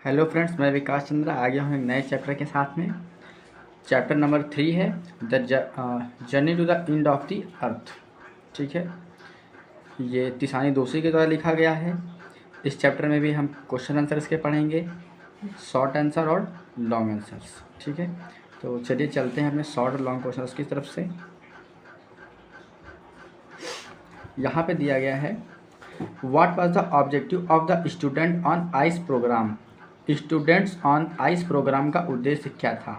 Hello friends, मैं विकास चंद्रा आ गया हूँ एक नए चैप्टर के साथ में। चैप्टर नंबर 3 है the journey to the end of the earth. ठीक है, ये तिसानी दोषी के द्वारा लिखा गया है। इस चैप्टर में भी हम क्वेश्चन आंसर इसके पढ़ेंगे, शॉर्ट आंसर और लॉन्ग आंसर्स। ठीक है, तो चलिए चलते हैं अपने शॉर्ट और लॉन्ग क्वेश्चन की तरफ से। यहाँ पे दिया गया है, what was the objective of the student on ice program. Students on ice program का उद्देश्य क्या था।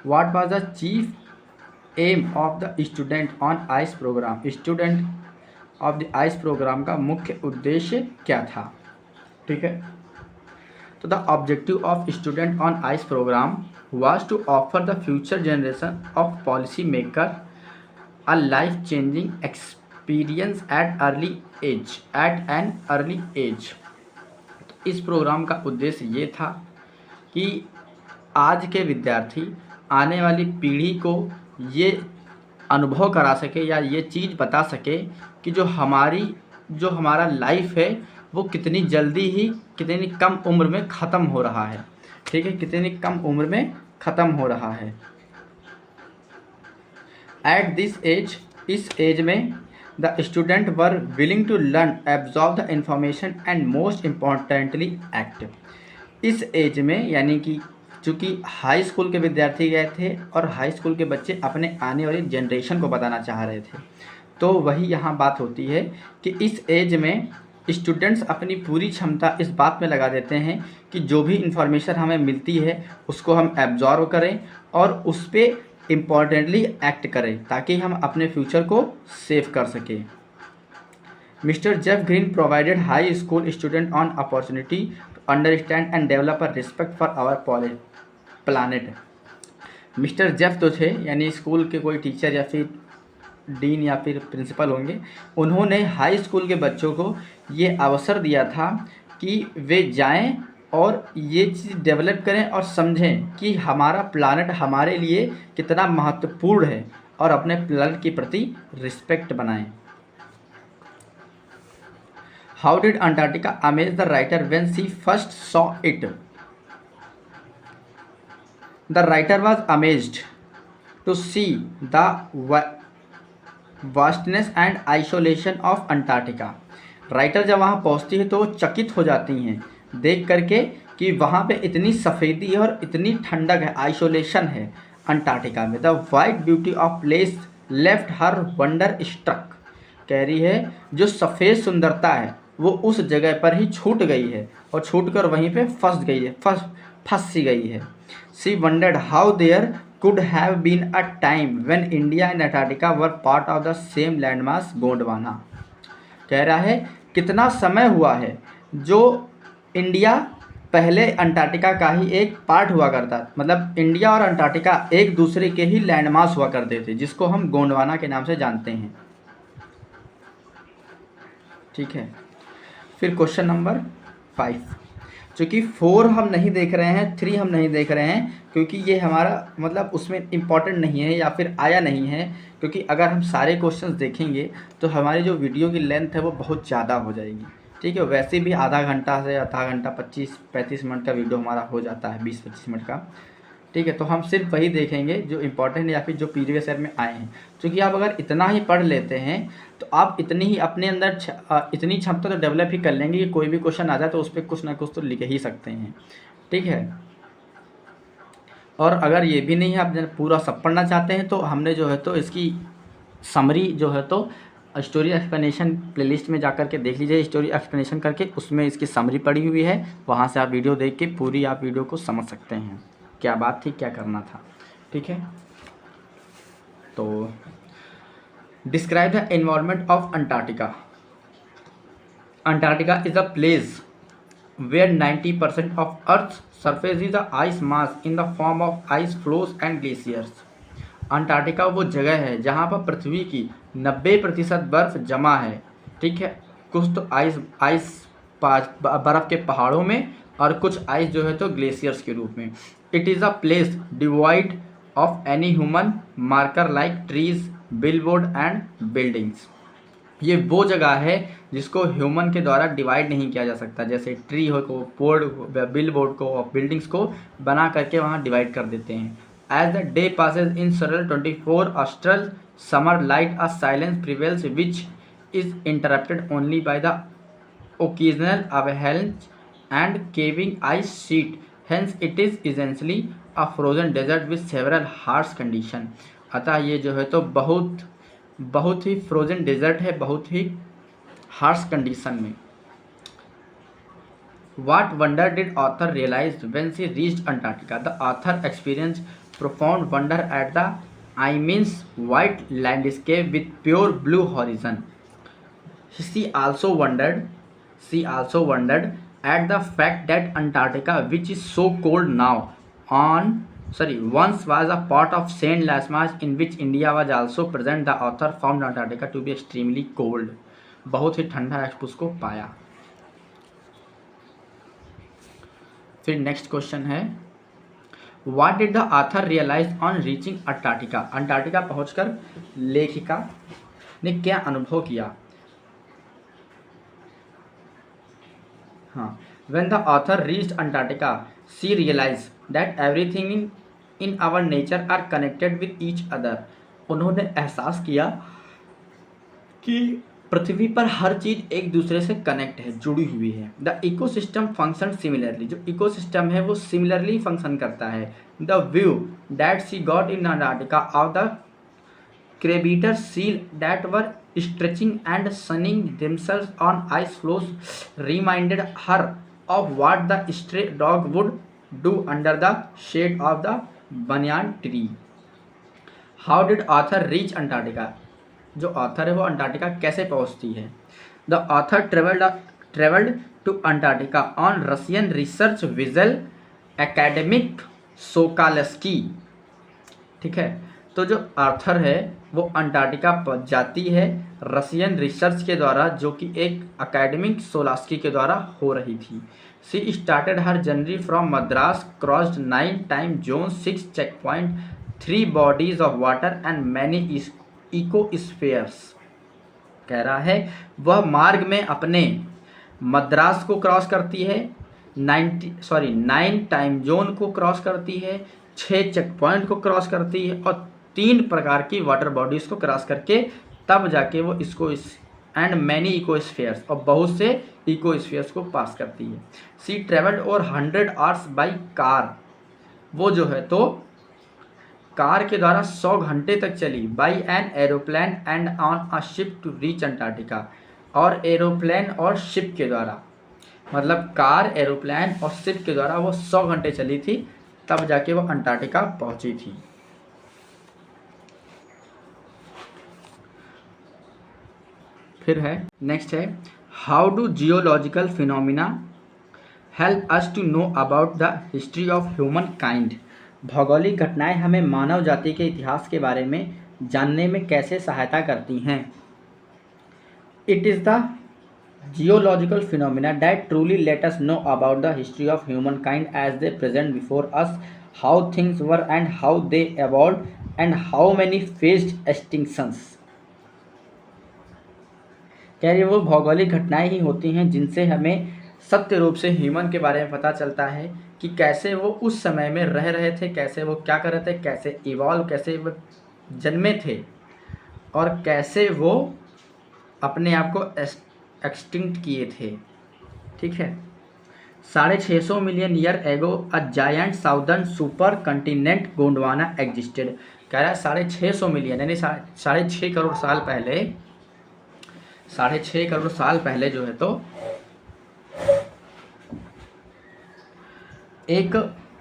What was the chief aim of the student on ice program. Student of the ice program का मुख्य उद्देश्य क्या था। ठीक है, तो the objective of student on ice program was to offer the future generation of policy maker a life changing experience at an early age। तो इस प्रोग्राम का उद्देश्य ये था कि आज के विद्यार्थी आने वाली पीढ़ी को ये अनुभव करा सके या ये चीज़ बता सके कि जो हमारा लाइफ है वो कितनी जल्दी ही कितनी कम उम्र में ख़त्म हो रहा है। ठीक है, कितनी कम उम्र में ख़त्म हो रहा है। एट दिस एज, इस एज में the student were willing to learn, absorb the information and most importantly act. इस एज में यानी कि चूँकि हाई स्कूल के विद्यार्थी गए थे और हाई स्कूल के बच्चे अपने आने वाली जनरेशन को बताना चाह रहे थे, तो वही यहाँ बात होती है कि इस एज में स्टूडेंट्स अपनी पूरी क्षमता इस बात में लगा देते हैं कि जो भी इंफॉर्मेशन हमें मिलती है उसको हम एब्जॉर्व करें और उस पर इम्पॉर्टेंटली एक्ट करें ताकि हम अपने फ्यूचर को सेव कर सकें। Mister Jeff Green provided high school student on opportunity to understand and develop a respect for our planet. Mister Jeff तो थे यानी स्कूल के कोई टीचर या फिर डीन या फिर प्रिंसिपल होंगे, उन्होंने हाई स्कूल के बच्चों को ये अवसर दिया था कि वे जाएं और ये चीज़ डेवलप करें और समझें कि हमारा प्लानट हमारे लिए कितना महत्वपूर्ण है और अपने प्लानट के प्रति रिस्पेक्ट बनाएं। How did Antarctica amaze the writer when she first saw it. The writer was amazed to see the vastness and isolation of Antarctica. Writer जब वहाँ पहुँचती है तो वो चकित हो जाती हैं देख करके कि वहाँ पे इतनी सफ़ेदी है और इतनी ठंडक है, आइसोलेशन है अंटार्कटिका में। The white beauty of place left her wonderstruck. कह रही है जो सफ़ेद सुंदरता है वो उस जगह पर ही छूट गई है और छूटकर वहीं पे फंस गई है, फंस सी गई है। She wondered how there could have been a time when India and Antarctica were part of the same landmass Gondwana. कह रहा है कितना समय हुआ है जो इंडिया पहले अंटार्कटिका का ही एक पार्ट हुआ करता, मतलब इंडिया और अंटार्कटिका एक दूसरे के ही लैंडमास हुआ करते थे जिसको हम गोंडवाना के नाम से जानते हैं। ठीक है, फिर क्वेश्चन नंबर 5। चूँकि 4 हम नहीं देख रहे हैं, 3 हम नहीं देख रहे हैं क्योंकि ये हमारा मतलब उसमें इम्पॉर्टेंट नहीं है या फिर आया नहीं है, क्योंकि अगर हम सारे क्वेश्चंस देखेंगे तो हमारी जो वीडियो की लेंथ है वो बहुत ज़्यादा हो जाएगी। ठीक है, वैसे भी आधा घंटा से आधा घंटा 25-35 मिनट का वीडियो हमारा हो जाता है, 20-25 मिनट का। ठीक है, तो हम सिर्फ वही देखेंगे जो इम्पोर्टेंट या फिर जो प्रीवियस ईयर में आए हैं। क्योंकि आप अगर इतना ही पढ़ लेते हैं तो आप इतनी ही अपने अंदर इतनी क्षमता तो डेवलप ही कर लेंगे कि कोई भी क्वेश्चन आ जाए तो उस पर कुछ ना कुछ तो लिख ही सकते हैं। ठीक है, और अगर ये भी नहीं है आप पूरा सब पढ़ना चाहते हैं तो हमने जो है तो इसकी समरी जो है तो स्टोरी एक्सप्लेनेशन प्लेलिस्ट में जाकर के देख लीजिए, स्टोरी एक्सप्लेनेशन करके उसमें इसकी समरी पड़ी हुई है, वहाँ से आप वीडियो देख के पूरी आप वीडियो को समझ सकते हैं क्या बात थी, क्या करना था। ठीक है, तो describe the environment of Antarctica. Antarctica is a place where 90% of Earth's surface is the ice mass in the form of ice floes and glaciers। Antarctica वो जगह है जहाँ पर पृथ्वी की 90% बर्फ जमा है। ठीक है, कुछ तो आइस बर्फ़ के पहाड़ों में और कुछ आइस जो है तो ग्लेशियर्स के रूप में। It is a place devoid of any human marker like trees, billboard and buildings. ये वो जगह है जिसको ह्यूमन के द्वारा डिवाइड नहीं किया जा सकता, जैसे ट्री हो को बोर्ड बिल बोर्ड को और बिल्डिंग्स को बना करके वहाँ डिवाइड कर देते हैं। As the day passes in सरल 24 austral summer light a silence prevails which is interrupted only by the occasional avalanche and caving ice sheet. Hence, it is essentially a frozen desert with several harsh condition. अतः ये जो है तो बहुत ही frozen desert है, बहुत ही harsh condition में। What wonder did author realize when she reached Antarctica? The author experienced profound wonder at the immense white landscape with pure blue horizon. She also wondered at the fact that Antarctica, which is so cold now, once was a pot of Saint Lasmas in which India was also present. The author found Antarctica to be extremely cold. बहुत ही ठंडा उसको पाया। फिर next question है, What did the author realize on reaching Antarctica? Antarctica पहुंचकर लेखिका ने क्या अनुभव किया? हाँ, when the author reached Antarctica, she realized that everything in our nature are connected with each other. उन्होंने एहसास किया कि पृथ्वी पर हर चीज़ एक दूसरे से कनेक्ट है, जुड़ी हुई है। द इकोसिस्टम फंक्शन सिमिलरली, जो इकोसिस्टम है वो सिमिलरली फंक्शन करता है। The view that she got in Antarctica of the crevated seal that were stretching and sunning themselves on ice floes reminded her of what the stray dog would do under the shade of the banyan tree. How did author reach Antarctica? जो author है वो Antarctica कैसे पहुंचती है? The author traveled to Antarctica on Russian research vessel academic Sokolsky. ठीक है, तो जो आर्थर है वो अंटार्कटिका पहुंच जाती है रशियन रिसर्च के द्वारा, जो कि एक अकेडमिक सोलास्की के द्वारा हो रही थी। She started her journey from Madras, crossed 9 time zone, 6 check point, 3 bodies of water and many ecospheres. कह रहा है वह मार्ग में अपने मद्रास को क्रॉस करती है, 9 टाइम जोन को क्रॉस करती है, 6 चेक पॉइंट को क्रॉस करती है और 3 प्रकार की वाटर बॉडीज़ को क्रॉस करके तब जाके वो एंड मैनी इकोस्फीयर्स और बहुत से इकोस्फीयर्स को पास करती है। सी ट्रेवल्ड और 100 आवर्स बाई कार, वो जो है तो कार के द्वारा 100 घंटे तक चली। By an aeroplane and on a ship to reach Antarctica, और एरोप्लेन और शिप के द्वारा, मतलब कार, एरोप्लेन और शिप के द्वारा वो 100 घंटे चली थी, तब जाके वो अंटार्कटिका पहुंची थी। फिर है नेक्स्ट है, how do geological phenomena help us to know about the history of humankind? भौगोलिक घटनाएं हमें मानव जाति के इतिहास के बारे में जानने में कैसे सहायता करती हैं? It is the geological phenomena that truly let us know about the history of humankind as they present before us, how things were and how they evolved and how many faced extinctions. क्या ये वो भौगोलिक घटनाएं ही होती हैं जिनसे हमें सत्य रूप से ह्यूमन के बारे में पता चलता है कि कैसे वो उस समय में रह रहे थे, कैसे वो क्या कर रहे थे, कैसे इवॉल्व, कैसे वो जन्मे थे और कैसे वो अपने आप को एक्सटिंक्ट किए थे। ठीक है, 650 million year ago a giant southern super continent Gondwana existed. कह रहा है 650 मिलियन यानी 6.5 करोड़ साल पहले, 6.5 करोड़ साल पहले जो है तो एक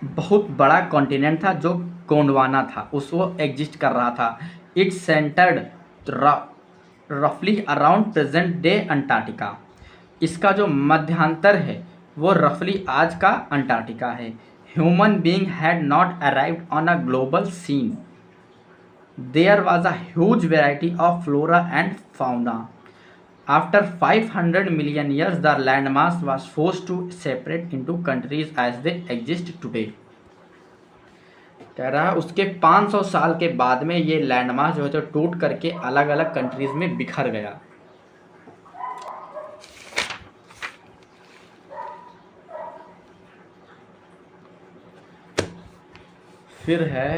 बहुत बड़ा कॉन्टिनेंट था जो गोंडवाना था, उसको एग्जिस्ट कर रहा था। इट सेंटर्ड रफली अराउंड प्रेजेंट डे अंटार्कटिका। इसका जो मध्यांतर है वो रफली आज का अंटार्कटिका है। Human being had not arrived on a global scene, there was a huge variety of flora and fauna. After 500 million years, the landmass was forced to separate into countries as they exist today. कह रहा है उसके 500 साल के बाद में ये landmass जो है तो टूट करके अलग अलग कंट्रीज में बिखर गया। फिर है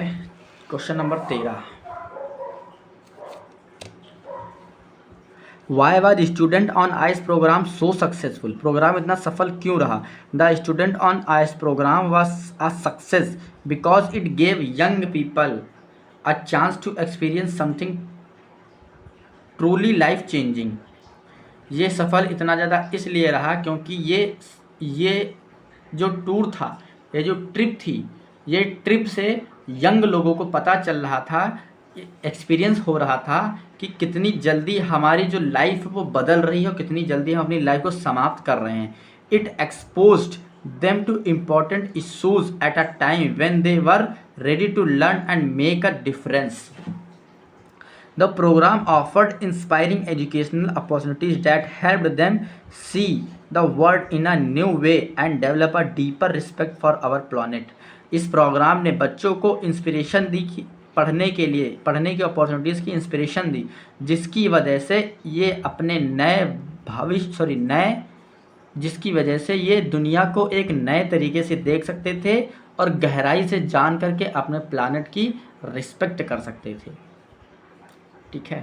question number 13। Why was student on ice program so successful? Program इतना सफल क्यों रहा? The student on ice program was a success because it gave young people a chance to experience something truly life changing. ये सफल इतना ज़्यादा इसलिए रहा क्योंकि ये जो टूर था, ये जो ट्रिप थी, ये ट्रिप से यंग लोगों को पता चल रहा था, एक्सपीरियंस हो रहा था कि कितनी जल्दी हमारी जो लाइफ वो बदल रही है और कितनी जल्दी हम अपनी लाइफ को समाप्त कर रहे हैं। It exposed them to important issues at a time when they were ready to learn and make a difference. The program offered inspiring educational opportunities that helped them see the world in a new way and develop a deeper respect for our planet. इस programme ने बच्चों को inspiration दी कि पढ़ने की opportunities की inspiration दी, जिसकी वजह से ये अपने जिसकी वजह से ये दुनिया को एक नए तरीके से देख सकते थे और गहराई से जान करके अपने प्लानट की रिस्पेक्ट कर सकते थे। ठीक है,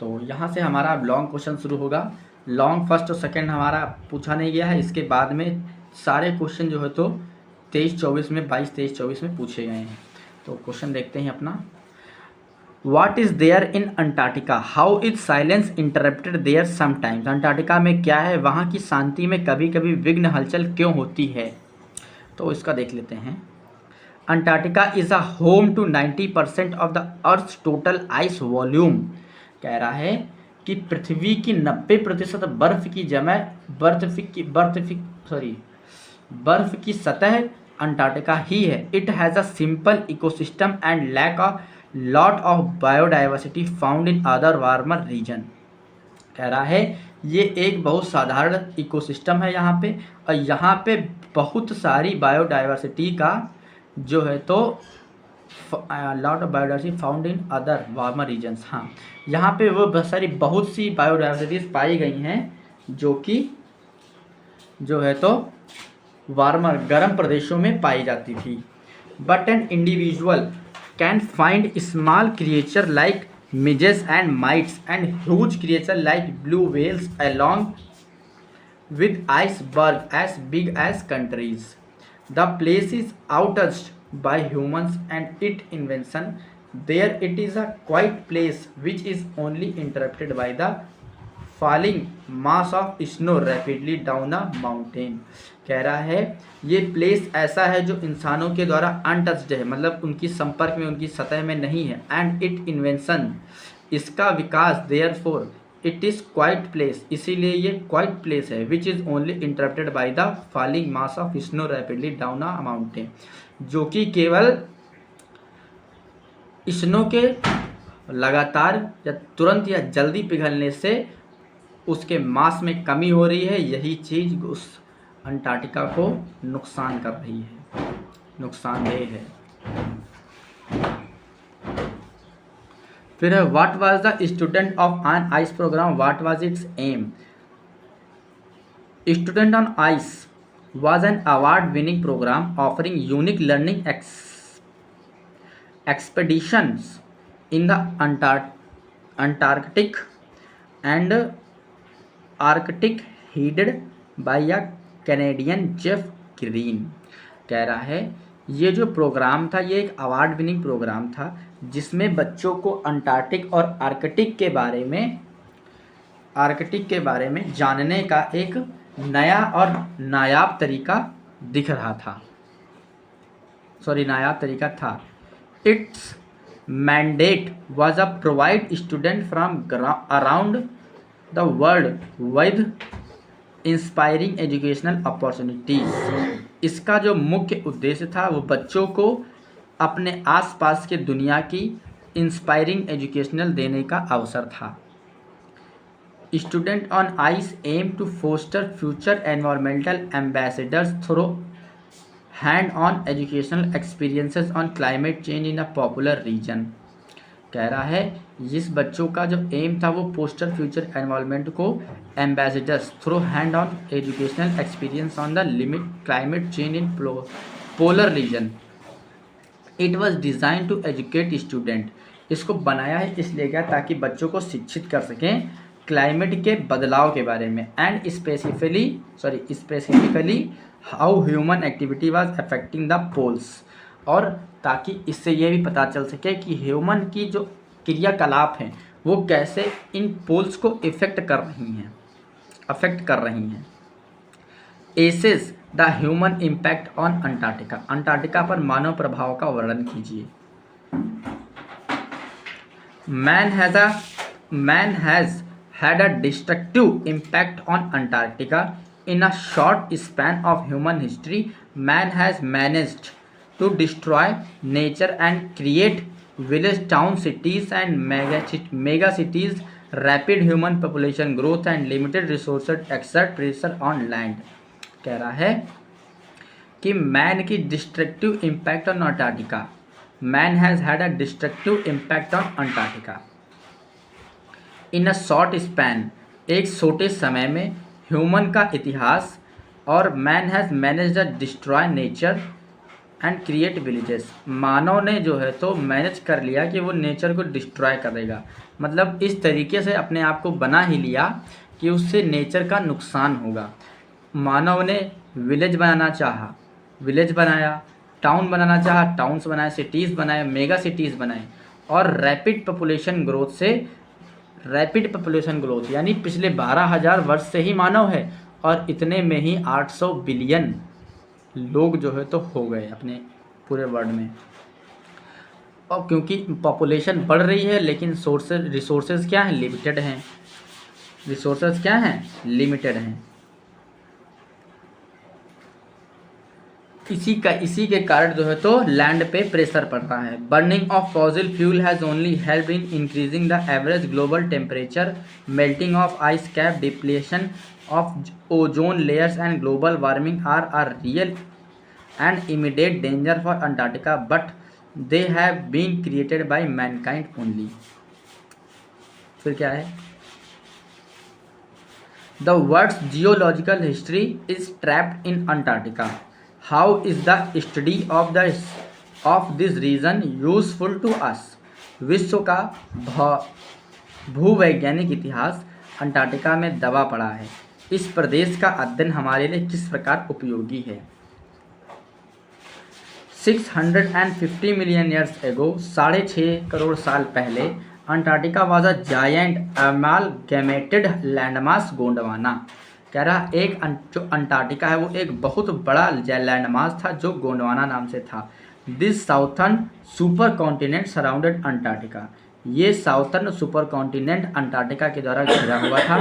तो यहाँ से हमारा अब लॉन्ग क्वेश्चन शुरू होगा। लॉन्ग फर्स्ट और सेकंड हमारा पूछा नहीं गया है, इसके बाद में सारे क्वेश्चन जो है तो 23-24 में 22-23-24 में पूछे गए हैं। तो क्वेश्चन देखते हैं अपना। What is there in Antarctica? How is silence interrupted there sometimes? Antarctica में क्या है, वहाँ की शांति में कभी कभी विघ्न हलचल क्यों होती है? तो इसका देख लेते हैं। Antarctica is a home to 90% of the earth total ice volume. कह रहा है कि पृथ्वी की 90% बर्फ की सतह अंटार्कटिका ही है। It has a simple ecosystem and lack a lot of biodiversity found in other warmer region. कह रहा है ये एक बहुत साधारण इकोसिस्टम है यहाँ पे, और यहाँ पे बहुत सारी बायोडाइवर्सिटी का जो है तो lot of biodiversity found in other warmer regions. हाँ, यहाँ पे वो बहुत सी बायोडाइवर्सिटीज पाई गई हैं जो कि जो है तो वार्मर गर्म प्रदेशों में पाई जाती थी। But an individual can find small creature like midges and mites and huge creature like blue whales along with iceberg as big as countries. The place is untouched by humans and its invention. There it is a quiet place which is only interrupted by the falling mass of snow rapidly down a mountain. कह रहा है ये place ऐसा है जो इंसानों के द्वारा अनटच्ड है, मतलब उनकी संपर्क में, उनकी सतह में नहीं है। एंड इट इन्वेंशन, इसका विकास, therefore it is quite place, इसीलिए ये क्वाइट प्लेस है, which is only interrupted by the falling mass of snow rapidly down a mountain, जो कि केवल स्नो के लगातार या तुरंत या जल्दी पिघलने से उसके मास में कमी हो रही है। यही चीज़ उस अंटार्कटिका को नुकसान कर रही है, नुकसानदेह है। फिर है what was the student of an ice program, what was its aim? Student on ice was an award-winning program offering unique learning expeditions in the Antarctic and Arctic, headed by a Canadian Jeff Green। कह रहा है ये जो programme था ये एक award winning programme था जिसमें बच्चों को अंटार्कटिक और आर्कटिक के बारे में जानने का एक नया और नायाब तरीका था। It's mandate was a provide student from around the world with inspiring educational opportunities. इसका जो मुख्य उद्देश्य था वो बच्चों को अपने आसपास के दुनिया की इंस्पायरिंग एजुकेशनल देने का अवसर था। Students on ICE aim to foster future environmental ambassadors through hand-on educational experiences on climate change in a popular region। कह रहा है इस बच्चों का जो एम था वो पोस्टर फ्यूचर एनवायरनमेंट को ambassadors through hand on educational experience on the limit climate change in polar region. It was design to educate student, इसको बनाया है इसलिए क्या, ताकि बच्चों को शिक्षित कर सकें क्लाइमेट के बदलाव के बारे में, and specifically how human activity was affecting the poles, और ताकि इससे ये भी पता चल सके कि ह्यूमन की जो क्रियाकलाप हैं वो कैसे इन पोल्स को अफेक्ट कर रही हैं। Assess the human impact on Antarctica, Antarctica पर मानव प्रभाव का वर्णन कीजिए। Man has had a destructive impact on Antarctica. In a short span of human history, man has managed to destroy nature and create village, town, cities and mega cities. Rapid human population growth and limited resources exert pressure on land. कह रहा है कि man की destructive impact on Antarctica, man has had a destructive impact on Antarctica in a short span, एक छोटे समय में human का इतिहास, और man has manage the destroy nature and create villages, मानव ने जो है तो मैनेज कर लिया कि वो नेचर को डिस्ट्रॉय करेगा, मतलब इस तरीके से अपने आप को बना ही लिया कि उससे नेचर का नुकसान होगा। मानव ने विलेज बनाना चाहा, विलेज बनाया, टाउन बनाना चाहा, टाउन्स बनाए, सिटीज़ बनाए, मेगा सिटीज़ बनाए, और रैपिड पॉपुलेशन ग्रोथ यानी पिछले 12,000 वर्ष से ही मानव है, और इतने में ही 800 बिलियन लोग जो है तो हो गए अपने पूरे वर्ल्ड में। और क्योंकि पॉपुलेशन बढ़ रही है लेकिन रिसोर्सेज क्या हैं, लिमिटेड हैं, रिसोर्सेज क्या हैं, लिमिटेड हैं। इसी के कारण जो है तो लैंड पे प्रेशर पड़ता है। Burning of fossil fuel has only help in increasing the average global temperature, melting of ice cap, depletion of ozone layers and global warming are real and immediate danger for Antarctica, but they have been created by mankind only. फिर क्या है, the world's geological history is trapped in Antarctica. How is the study of this region useful to us? विश्व का भूवैज्ञानिक इतिहास Antarctica में दबा पड़ा है। इस प्रदेश का अध्ययन हमारे लिए किस प्रकार उपयोगी है। 650 मिलियन ईयर्स एगो, 6.5 करोड़ साल पहले, Antarctica was a giant amalgamated landmass Gondwana. कह रहा जो अंटार्कटिका है वो एक बहुत बड़ा लैंडमास था जो गोंडवाना नाम से था। This southern supercontinent surrounded Antarctica, ये साउथर्न सुपर कॉन्टिनेंट अंटार्कटिका के द्वारा घिरा हुआ था।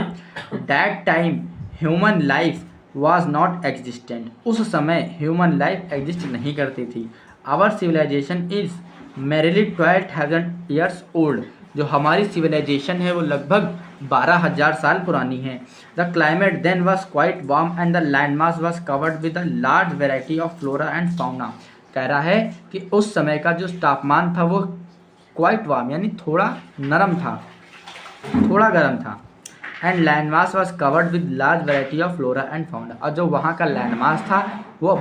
That time human life was not existent, उस समय ह्यूमन लाइफ एग्जिस्ट नहीं करती थी। Our civilization is merely 12,000 years old, जो हमारी सिविलाइजेशन है वो लगभग 12,000 साल पुरानी है। The climate then was quite warm and the land mass was covered with a large variety of flora and fauna. कह रहा है कि उस समय का जो तापमान था वो क्वाइट वार्म यानी थोड़ा नरम था, थोड़ा गर्म था, and land mass was covered with large variety of flora and fauna, और जो वहाँ का लैंड मास था वो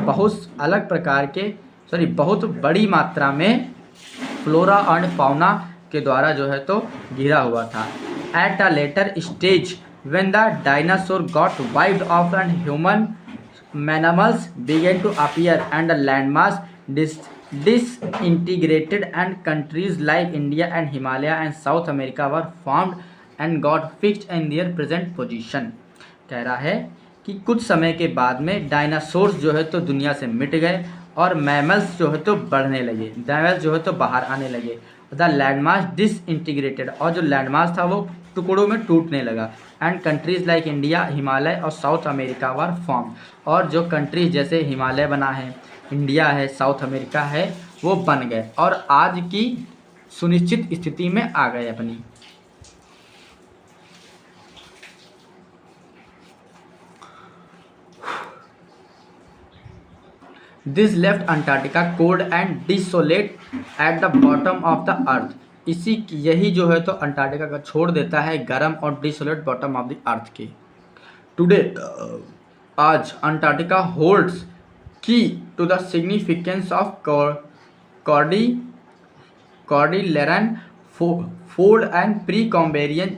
बहुत बड़ी मात्रा में फ्लोरा एंड फाउना के द्वारा जो है तो घिरा हुआ था। At a later stage when the dinosaur got wiped off and human mammals began to appear and the landmass disintegrated and countries like India and Himalaya and South America were formed and got fixed in their present position। कह रहा है कि कुछ समय के बाद में dinosaurs जो है तो दुनिया से मिट गए और मैमल्स जो है तो बढ़ने लगे, मैमल्स जो है तो बाहर आने लगे। द लैंडमास डिसइंटीग्रेटेड, और जो लैंडमास था वो टुकड़ों में टूटने लगा। And countries like India, Himalaya और साउथ अमेरिका वर फॉर्म, और जो कंट्रीज जैसे हिमालय बना है, इंडिया है, साउथ अमेरिका है, वो बन गए और आज की सुनिश्चित स्थिति में आ गए अपनी। This left Antarctica cold and desolate at the bottom of the earth, यही जो है तो अंटार्कटिका का छोड़ देता है गर्म और desolate bottom of the earth के। टुडे आज Antarctica holds key to the significance of cordi Cordilleran fold and Precambrian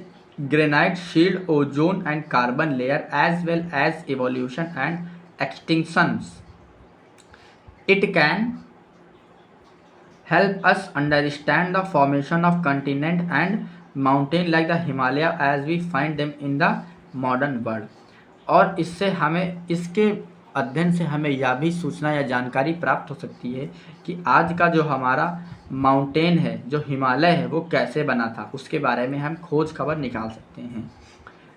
granite shield ozone and carbon layer as well as evolution and extinctions. It can help us understand the formation of continent and mountain like the Himalaya as we find them in the modern world. और इससे हमें इसके अध्ययन से हमें यह भी सूचना या जानकारी प्राप्त हो सकती है कि आज का जो हमारा माउंटेन है, जो हिमालय है, वो कैसे बना था, उसके बारे में हम खोज खबर निकाल सकते हैं.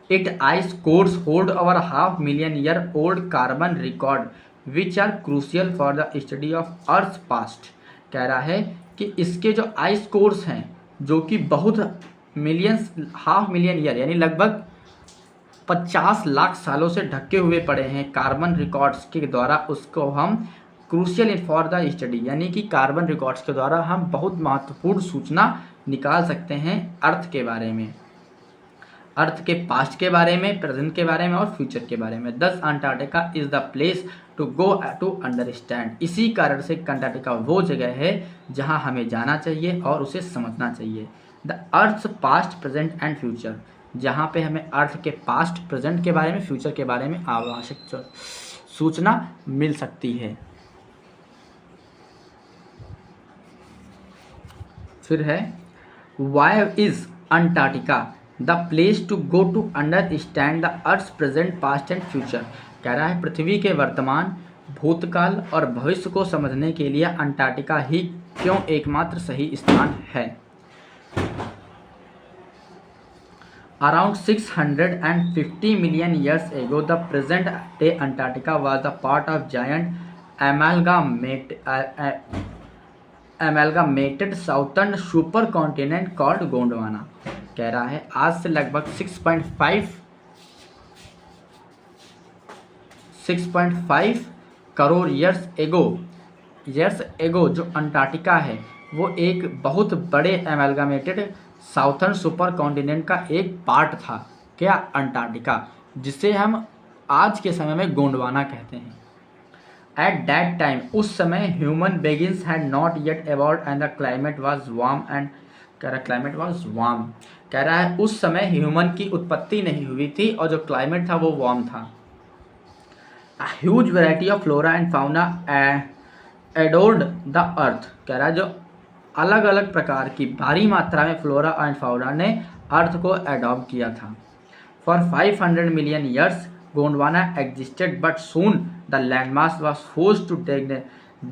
It ice cores hold over 500,000 year old carbon record which are crucial for the study of earth past. कह रहा है कि इसके जो आइस कोर्स हैं, जो कि बहुत मिलियंस 500,000 ईयर यानी लगभग 50 लाख सालों से ढके हुए पड़े हैं कार्बन रिकॉर्ड्स के द्वारा, उसको हम क्रूशियल फॉर द स्टडी यानी कि कार्बन रिकॉर्ड्स के द्वारा हम बहुत महत्वपूर्ण सूचना निकाल सकते हैं अर्थ के बारे में, अर्थ के पास्ट के बारे में, प्रेजेंट के बारे में और फ्यूचर के बारे में. Thus Antarctica is the place to go to understand. इसी कारण से अंटार्कटिका वो जगह है जहां हमें जाना चाहिए और उसे समझना चाहिए. The earth past present and future, जहाँ पे हमें अर्थ के पास्ट प्रेजेंट के बारे में, फ्यूचर के बारे में आवश्यक सूचना मिल सकती है. फिर है why is Antarctica the place to go to understand the earth present past and future. कह रहा है पृथ्वी के वर्तमान, भूतकाल और भविष्य को समझने के लिए अंटार्कटिका ही क्यों एकमात्र सही स्थान है. Around 650 million years ago, the present-day Antarctica was a part of giant amalgamated southern supercontinent called Gondwana. कह रहा है आज से लगभग 6.5 करोड़ ईयर्स एगो जो अंटार्कटिका है वो एक बहुत बड़े एमलगामेटेड साउथर्न सुपर कॉन्टिनेंट का एक पार्ट था. क्या? अंटार्कटिका, जिसे हम आज के समय में गोंडवाना कहते हैं. एट दैट टाइम, उस समय human Begins had not yet evolve and the climate was warm and climate was warm. कह रहा है उस समय ह्यूमन की उत्पत्ति नहीं हुई थी और जो क्लाइमेट था वो वार्म था. A huge variety of flora and fauna adored the earth. कह रहा है जो अलग अलग प्रकार की भारी मात्रा में फ्लोरा एंड फाउना ने अर्थ को एडॉप्ट किया था. For 500 million years Gondwana existed but soon the landmass was forced to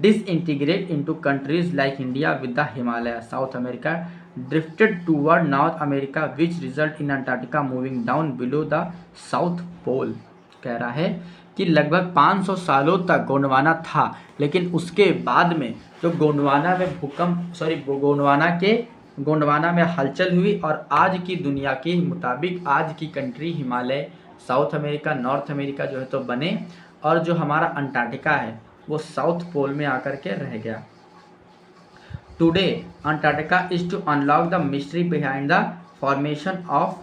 disintegrate into countries like India with the Himalaya. South America drifted toward North America which result in Antarctica moving down below the South Pole. कह रहा है कि लगभग 500 सालों तक गोंडवाना था, लेकिन उसके बाद में जो गोंडवाना में हलचल हुई और आज की दुनिया के मुताबिक आज की country Himalaya, south America, north America जो है तो बने और जो हमारा अंटार्कटिका है वो साउथ पोल में आकर के रह गया. Today Antarctica is to unlock the mystery behind the formation of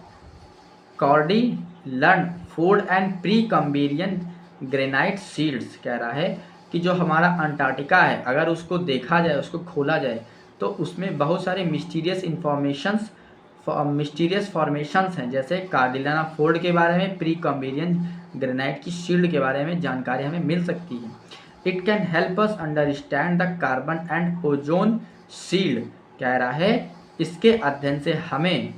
Cordilleran fold and Precambrian granite shields. कह रहा है कि जो हमारा अंटार्कटिका है अगर उसको देखा जाए, उसको खोला जाए तो उसमें बहुत सारे मिस्टीरियस फॉर्मेशंस हैं, जैसे कार्डिलाना फोल्ड के बारे में, प्री-कैम्ब्रियन ग्रेनाइट की शील्ड के बारे में जानकारी हमें मिल सकती है. It can help us understand the carbon and ozone shield. कह रहा है इसके अध्ययन से हमें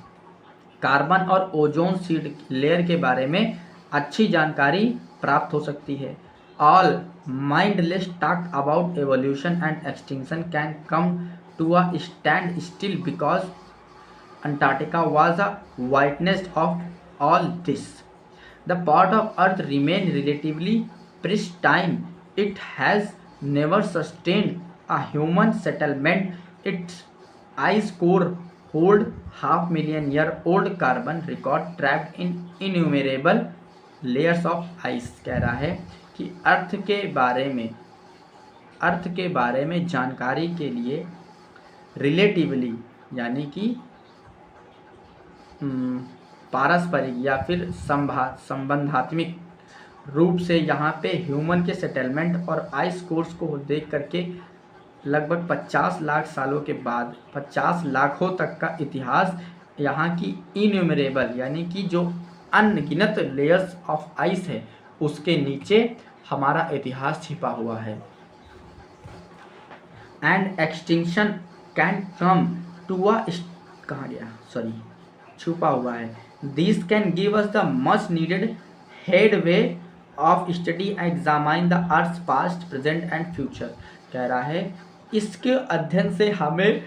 कार्बन और ओजोन शील्ड लेयर के बारे में अच्छी जानकारी प्राप्त हो सकती है. All mindless talk about evolution and extinction can come to a stand still because Antarctica was a witness of all this. The part of earth remain relatively pristine. It has never sustained a human settlement. Its ice core hold 500,000 year old carbon record trapped in innumerable layers of ice. कह रहा है कि अर्थ के बारे में जानकारी के लिए रिलेटिवली यानी कि पारस्परिक या फिर संबंधात्मक रूप से यहाँ पे ह्यूमन के सेटलमेंट और आइस कोर्स को देख करके लगभग 50 लाख सालों के बाद 50 लाखों तक का इतिहास यहाँ की इन्यूमरेबल यानी कि जो अनगिनत लेयर्स ऑफ आइस है उसके नीचे हमारा इतिहास छिपा हुआ है। And extinction can come to a कहाँ गया सॉरी छुपा हुआ है। This can give us the much needed headway of study and examine the earth past present and future. कह रहा है इसके अध्ययन से हमें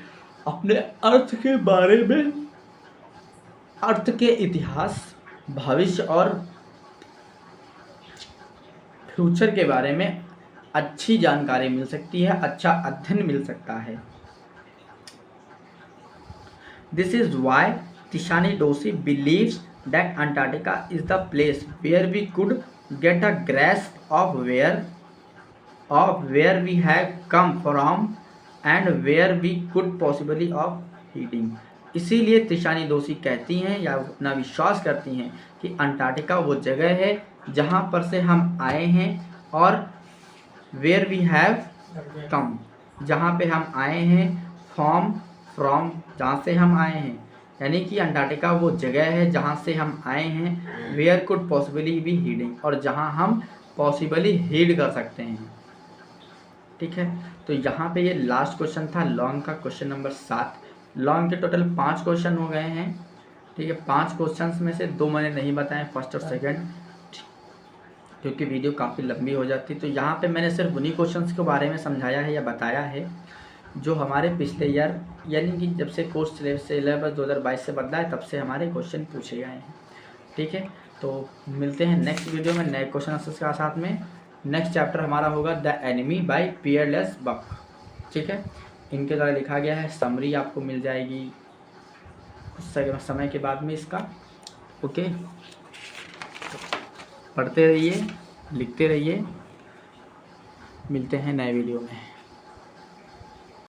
अपने अर्थ के बारे में, अर्थ के इतिहास, भविष्य और फ्यूचर के बारे में अच्छी जानकारी मिल सकती है, अच्छा अध्ययन मिल सकता है। This is why Tishani Doshi believes that Antarctica is the place where we could get a grasp of where we have come from and where we could possibly of heating. इसीलिए तिशानी दोषी कहती हैं या अपना विश्वास करती हैं कि अंटार्कटिका वो जगह है जहाँ पर से हम आए हैं और वेयर वी हैव कम जहाँ पे हम आए हैं, फ्रॉम जहाँ से हम आए हैं, यानी कि अंटार्कटिका वो जगह है जहाँ से हम आए हैं, where could possibly be heating और जहाँ हम पॉसिबली हीट कर सकते हैं। ठीक है, तो यहाँ पे ये लास्ट क्वेश्चन था लॉन्ग का, क्वेश्चन नंबर 7। लॉन्ग के टोटल 5 क्वेश्चन हो गए हैं। ठीक है, 5 क्वेश्चंस में से 2 मैंने नहीं बताए, फर्स्ट और सेकंड, क्योंकि वीडियो काफ़ी लंबी हो जाती। तो यहाँ पे मैंने सिर्फ उन्हीं क्वेश्चंस के बारे में समझाया है या बताया है जो हमारे पिछले ईयर यानी कि जब से कोर्स सिलेबस 2022 से बदला है तब से हमारे क्वेश्चन पूछे गए हैं। ठीक है, तो मिलते हैं नेक्स्ट वीडियो में नए क्वेश्चन आंसर्स के साथ में। नेक्स्ट चैप्टर हमारा होगा द एनिमी बाय पियरलेस बक। ठीक है, इनके द्वारा लिखा गया है, समरी आपको मिल जाएगी कुछ समय के बाद में इसका। ओके, पढ़ते रहिए, लिखते रहिए, मिलते हैं नए वीडियो में।